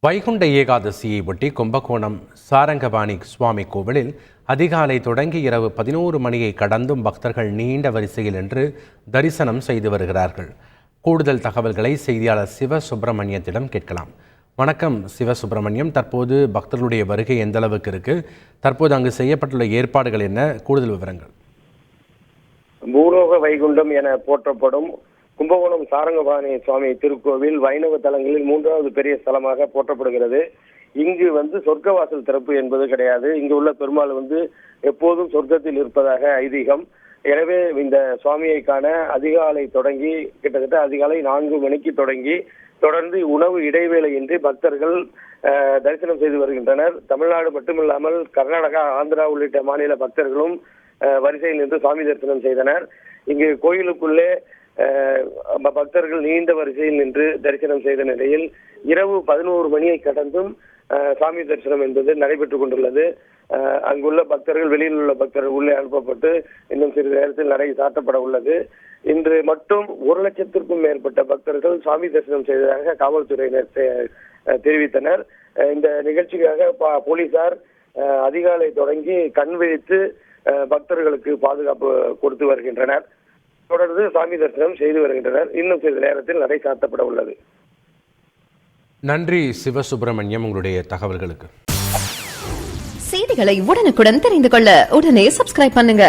வைகுண்ட ஏகாதசியை ஒட்டி கும்பகோணம் சாரங்கபாணி சுவாமி கோவிலில் அதிகாலை தொடங்கி இரவு 11 மணியை கடந்தும் பக்தர்கள் நீண்ட வரிசையில் நின்று தரிசனம் செய்து வருகிறார்கள். கூடுதல் தகவல்களை செய்தியாளர் சிவசுப்பிரமணியத்திடம் கேட்கலாம். வணக்கம் சிவசுப்பிரமணியம், தற்போது பக்தர்களுடைய வருகை எந்த அளவுக்கு இருக்கு? தற்போது அங்கு செய்யப்பட்டுள்ள ஏற்பாடுகள் என்ன? கூடுதல் விவரங்கள். பூலோக வைகுண்டம் என போற்றப்படும் கும்பகோணம் சாரங்கபாணி சுவாமி திருக்கோவில் வைணவ தலங்களில் 3வது பெரிய ஸ்தலமாக போற்றப்படுகிறது. இங்கு சொர்க்கவாசல் திறப்பு என்பது கிடையாது. இங்கு உள்ள பெருமாள் எப்போதும் சொர்க்கத்தில் இருப்பதாக ஐதீகம். எனவே இந்த சுவாமியை காண அதிகாலை தொடங்கி கிட்டத்தட்ட அதிகாலை 4 மணிக்கு தொடங்கி தொடர்ந்து உணவு இடைவேளையின்றி பக்தர்கள் தரிசனம் செய்து வருகின்றனர். தமிழ்நாடு மட்டுமில்லாமல் கர்நாடகா, ஆந்திரா உள்ளிட்ட மாநில பக்தர்களும் வரிசையில் நின்று சுவாமி தரிசனம் செய்தனர். இங்கு கோயிலுக்குள்ளே பக்தர்கள் நீண்ட வரிசையில் நின்று தரிசனம் செய்த நிலையில் இரவு 11 மணியை கடந்தும் சாமி தரிசனம் என்பது நடைபெற்றுக் கொண்டுள்ளது. அங்குள்ள பக்தர்கள், வெளியில் உள்ள பக்தர்கள் உள்ளே அனுப்பப்பட்டு இன்னும் சிறிது நேரத்தில் நடை சாட்டப்பட உள்ளது. இன்று மட்டும் 1 லட்சத்திற்கும் மேற்பட்ட பக்தர்கள் சாமி தரிசனம் செய்ததாக காவல்துறையினர் தெரிவித்தனர். இந்த நிகழ்ச்சிக்காக போலீசார் அதிகாலை தொடங்கி கண் விழித்து பக்தர்களுக்கு பாதுகாப்பு கொடுத்து வருகின்றனர். தொடர்ந்து சாமி தரிசனம் செய்து வருகின்றனர். இன்னும் சிறிது நேரத்தில் நடை சாத்தப்பட உள்ளது. நன்றி சிவசுப்பிரமணியம், உங்களுடைய தகவல்களுக்கு. செய்திகளை உடனுக்குடன் தெரிந்து கொள்ள உடனே சப்ஸ்கிரைப் பண்ணுங்க.